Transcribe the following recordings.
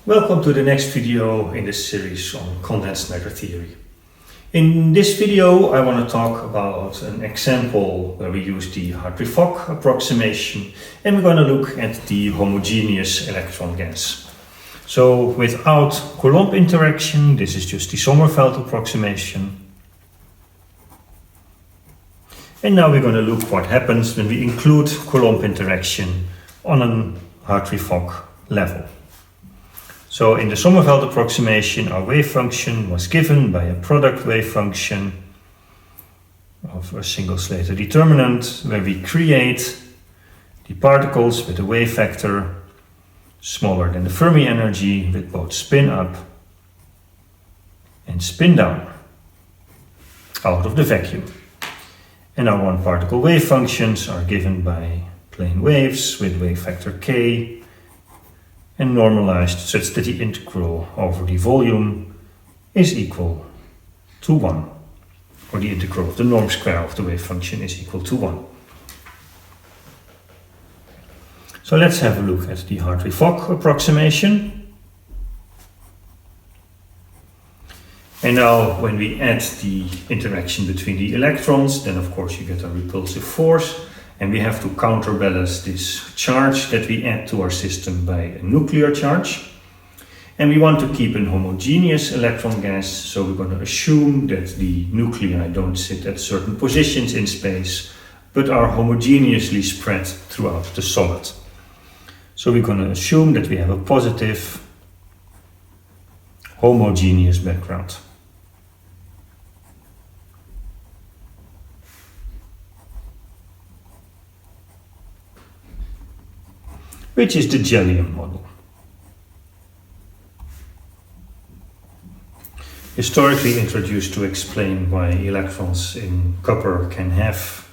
Welcome to the next video in this series on condensed matter theory. In this video I want to talk about an example where we use the Hartree Fock approximation and we're going to look at the homogeneous electron gas. So without Coulomb interaction, this is just the Sommerfeld approximation. And now we're going to look what happens when we include Coulomb interaction on a Hartree Fock level. So in the Sommerfeld approximation, our wave function was given by a product wave function of a single Slater determinant, where we create the particles with a wave vector smaller than the Fermi energy with both spin up and spin down out of the vacuum. And our one particle wave functions are given by plane waves with wave vector k and normalized such that the integral over the volume is equal to 1, or the integral of the norm square of the wave function is equal to 1. So let's have a look at the Hartree Fock approximation. And now when we add the interaction between the electrons, then of course you get a repulsive force. And we have to counterbalance this charge that we add to our system by a nuclear charge. And we want to keep a homogeneous electron gas, so we're going to assume that the nuclei don't sit at certain positions in space, but are homogeneously spread throughout the solid. So we're going to assume that we have a positive homogeneous background. Which is the Jellium model. Historically introduced to explain why electrons in copper can have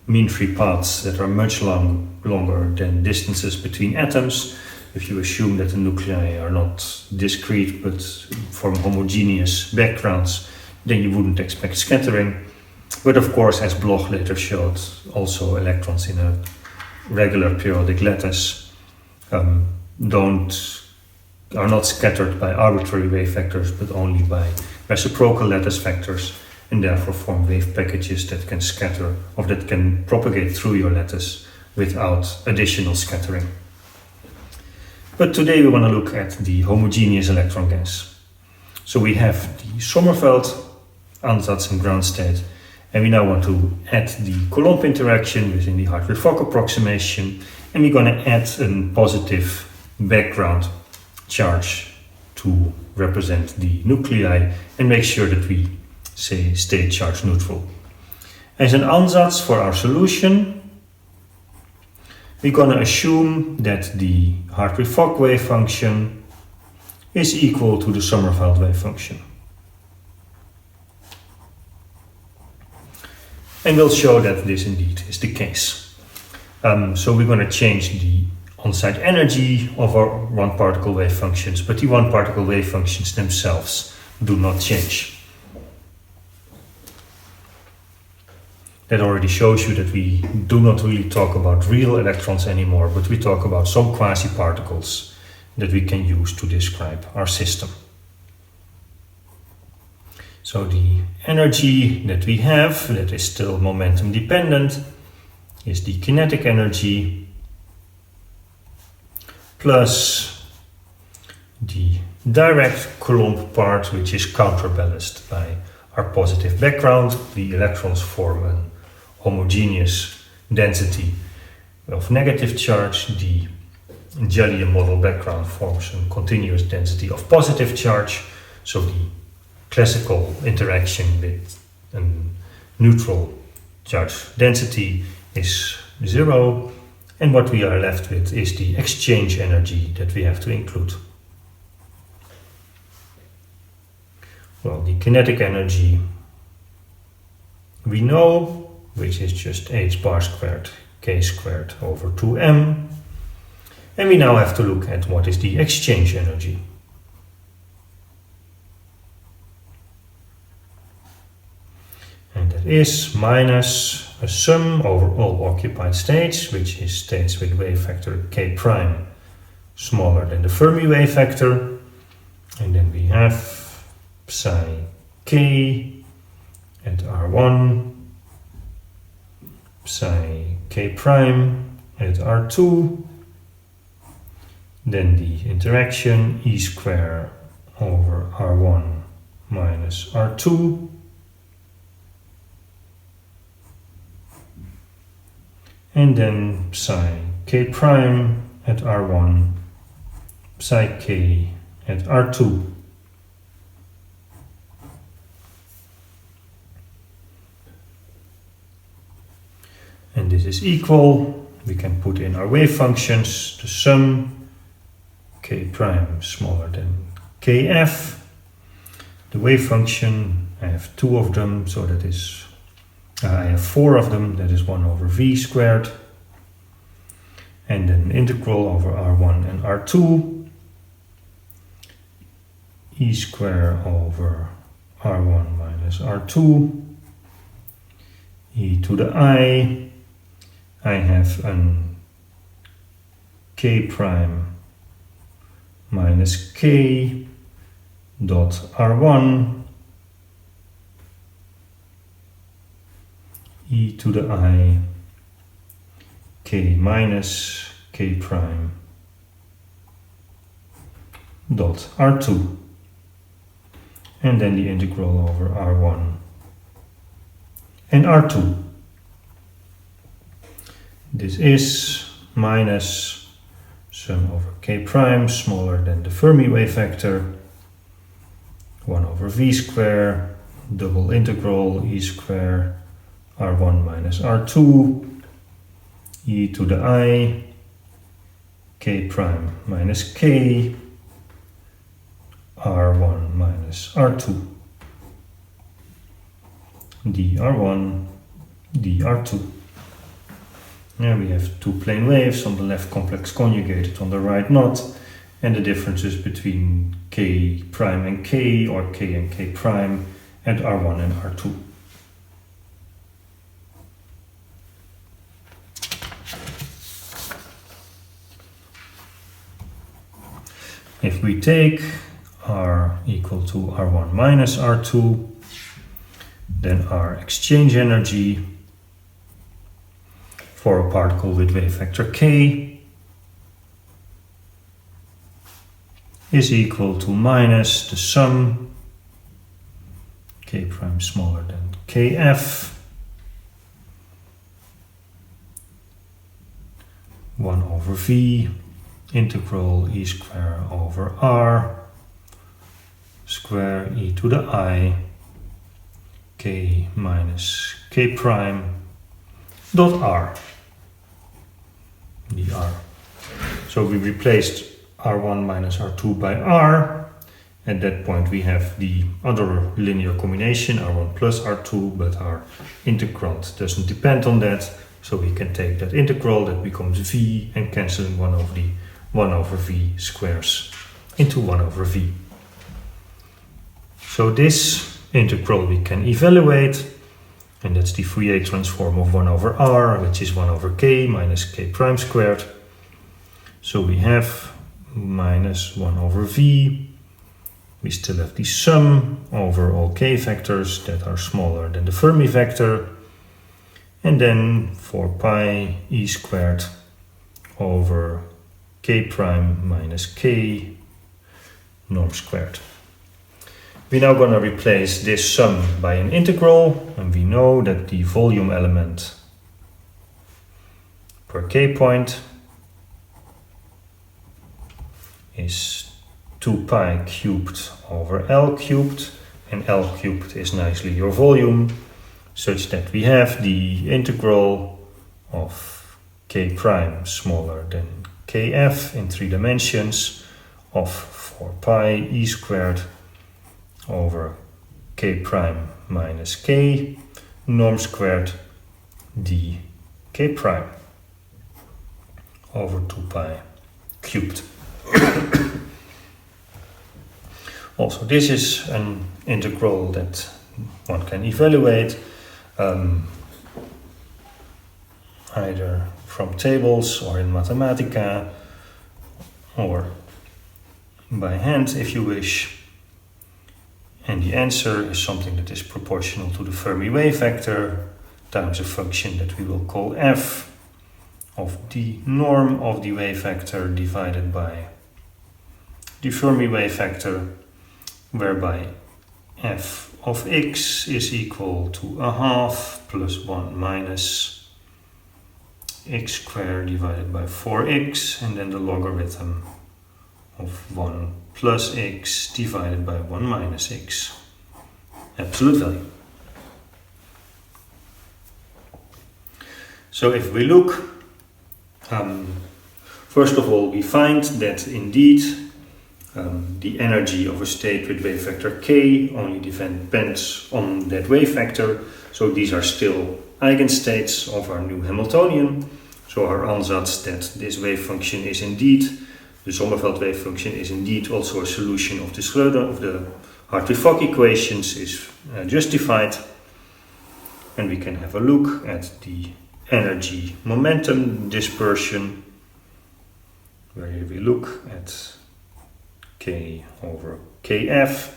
mean free paths that are much longer than distances between atoms. If you assume that the nuclei are not discrete but form homogeneous backgrounds, then you wouldn't expect scattering. But of course, as Bloch later showed, also electrons in a regular periodic lattice are not scattered by arbitrary wave vectors, but only by reciprocal lattice vectors, and therefore form wave packages that can scatter or that can propagate through your lattice without additional scattering. But today we want to look at the homogeneous electron gas. So we have the Sommerfeld ansatz and ground state. And we now want to add the Coulomb interaction within the Hartree Fock approximation, and we're going to add a positive background charge to represent the nuclei and make sure that we stay charge neutral. As an ansatz for our solution, we're going to assume that the Hartree Fock wave function is equal to the Sommerfeld wave function. And we'll show that this indeed is the case. So we're going to change the on-site energy of our one particle wave functions, but the one particle wave functions themselves do not change. That already shows you that we do not really talk about real electrons anymore, but we talk about some quasi-particles that we can use to describe our system. So the energy that we have, that is still momentum dependent, is the kinetic energy plus the direct Coulomb part, which is counterbalanced by our positive background. The electrons form a homogeneous density of negative charge. The Jellium model background forms a continuous density of positive charge. So the classical interaction with a neutral charge density is 0, and what we are left with is the exchange energy that we have to include. Well, the kinetic energy we know, which is just h bar squared k squared over 2m, and we now have to look at what is the exchange energy. And that is minus a sum over all occupied states, which is states with wave vector k prime smaller than the Fermi wave vector. And then we have psi k at R1, psi k prime at R2, then the interaction E square over R1 minus R2, and then psi k prime at R1, psi k at R2. And this is equal, we can put in our wave functions, the sum k prime smaller than kf. The wave function, I have 2 of them, so that is, I have 4 of them, that is 1 over v squared. And then integral over R1 and R2, e square over R1 minus R2, e to the I have an k prime minus k dot R1 e to the I k minus k prime dot R2, and then the integral over R1 and R2. This is minus sum over k prime smaller than the Fermi wave vector, 1 over v square, double integral e square R1 minus R2, e to the I, k prime minus k, R1 minus R2, dr1, dr2. Now we have 2 plane waves, on the left complex conjugated, on the right not, and the differences between k prime and k, or k and k prime, and R1 and R2. If we take R equal to R1 minus R2, then our exchange energy for a particle with wave vector k is equal to minus the sum k prime smaller than kf, 1 over v integral e square over r square e to the I k minus k prime dot r dr. So we replaced R1 minus R2 by R. At that point we have the other linear combination, R1 plus R2, but our integrand doesn't depend on that. So we can take that integral, that becomes v, and cancelling 1 over the 1 over v squares into 1 over v. So this integral we can evaluate, and that's the Fourier transform of 1 over r, which is 1 over k minus k prime squared. So we have minus 1 over v. We still have the sum over all k vectors that are smaller than the Fermi vector. And then 4 pi e squared over k prime minus k norm squared. We're now going to replace this sum by an integral, and we know that the volume element per k point is 2 pi cubed over L cubed, and L cubed is nicely your volume, such that we have the integral of k prime smaller than kf in 3 dimensions of 4 pi e squared over k prime minus k norm squared d k prime over 2 pi cubed. Also, this is an integral that one can evaluate either from tables or in Mathematica, or by hand if you wish. And the answer is something that is proportional to the Fermi wave vector times a function that we will call f of the norm of the wave vector divided by the Fermi wave vector, whereby f of x is equal to a half plus 1 minus x squared divided by 4x, and then the logarithm of 1 plus x divided by 1 minus x, absolute value. So if we look, first of all, we find that indeed the energy of a state with wave vector k only depends on that wave vector. So these are still eigenstates of our new Hamiltonian. So our ansatz that this wave function is indeed, the Sommerfeld wave function is indeed also a solution of the Schrödinger, of the Hartree Fock equations, is justified. And we can have a look at the energy momentum dispersion, where we look at k over kf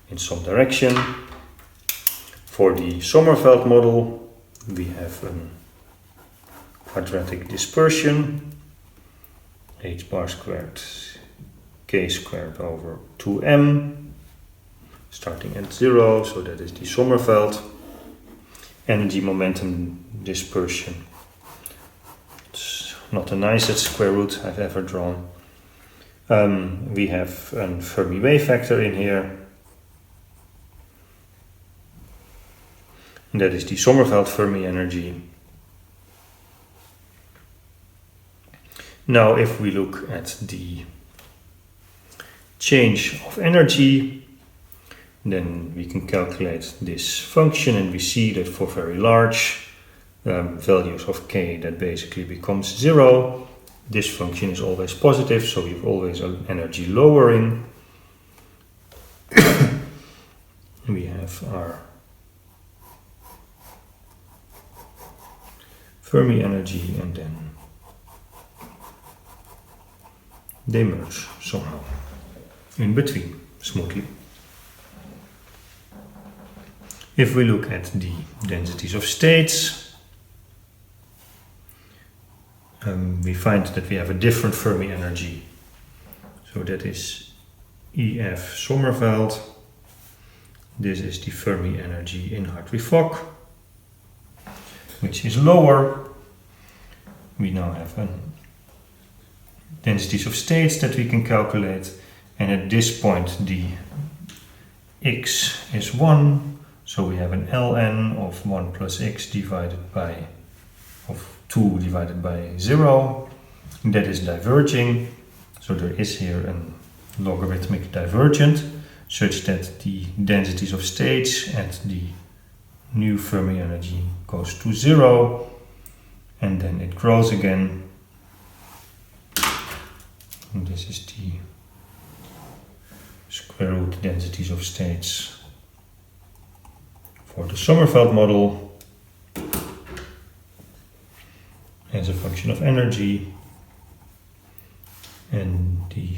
in some direction. For the Sommerfeld model, we have a quadratic dispersion, h bar squared k squared over 2m, starting at 0, so that is the Sommerfeld energy momentum dispersion. It's not the nicest square root I've ever drawn. We have a Fermi wave vector in here, and that is the Sommerfeld Fermi energy. Now if we look at the change of energy, then we can calculate this function, and we see that for very large values of k, that basically becomes 0. This function is always positive, so we have always an energy lowering. We have our Fermi energy, and then they merge somehow in between smoothly. If we look at the densities of states, we find that we have a different Fermi energy. So that is EF Sommerfeld. This is the Fermi energy in Hartree Fock, which is lower. We now have densities of states that we can calculate, and at this point the x is 1, so we have an ln of 1 plus x divided by, of 2 divided by 0, and that is diverging, so there is here a logarithmic divergent such that the densities of states at the new Fermi energy goes to 0, and then it grows again. And this is the square root densities of states for the Sommerfeld model as a function of energy, and the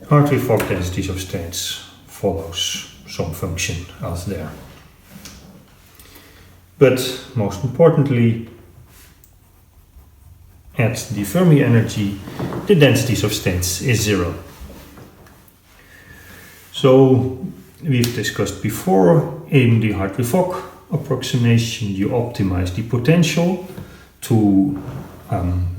Hartree Fock densities of states follows some function out there. But most importantly, at the Fermi energy, the densities of states is 0. So we've discussed before, in the Hartree Fock approximation, you optimize the potential to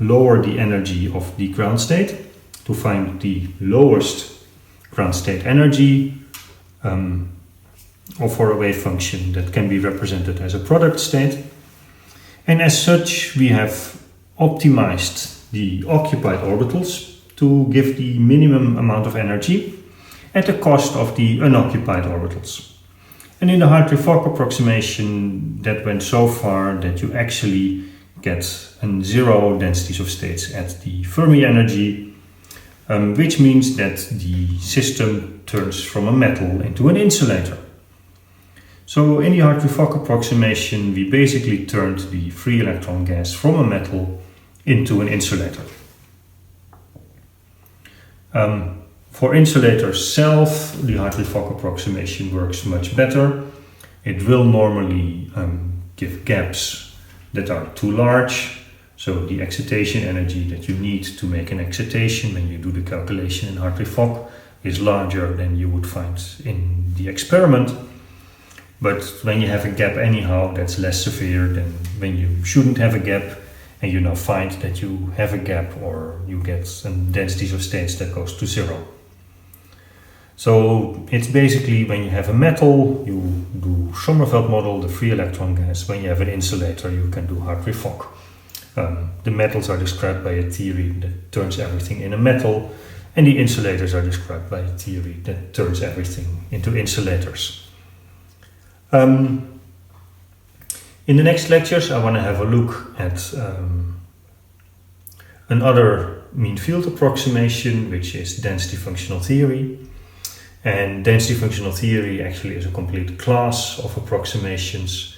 lower the energy of the ground state, to find the lowest ground state energy for a wave function that can be represented as a product state. And as such, we have optimized the occupied orbitals to give the minimum amount of energy at the cost of the unoccupied orbitals. And in the Hartree Fock approximation, that went so far that you actually get 0 densities of states at the Fermi energy. which means that the system turns from a metal into an insulator. So in the Hartree Fock approximation, we basically turned the free electron gas from a metal into an insulator. For insulator self, the Hartree Fock approximation works much better. It will normally give gaps that are too large. So the excitation energy that you need to make an excitation when you do the calculation in Hartree Fock is larger than you would find in the experiment. But when you have a gap anyhow, that's less severe than when you shouldn't have a gap and you now find that you have a gap, or you get some densities of states that goes to zero. So it's basically when you have a metal, you do Sommerfeld model, the free electron gas. When you have an insulator, you can do Hartree Fock. The metals are described by a theory that turns everything in a metal, and the insulators are described by a theory that turns everything into insulators. In the next lectures, I want to have a look at another mean field approximation, which is density functional theory. And density functional theory actually is a complete class of approximations.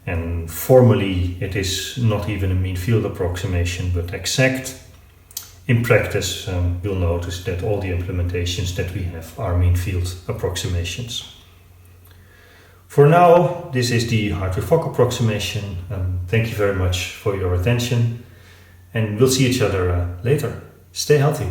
And formally, it is not even a mean field approximation, but exact. In practice, you'll notice that all the implementations that we have are mean field approximations. For now, this is the Hartree Fock approximation. Thank you very much for your attention, and we'll see each other later. Stay healthy.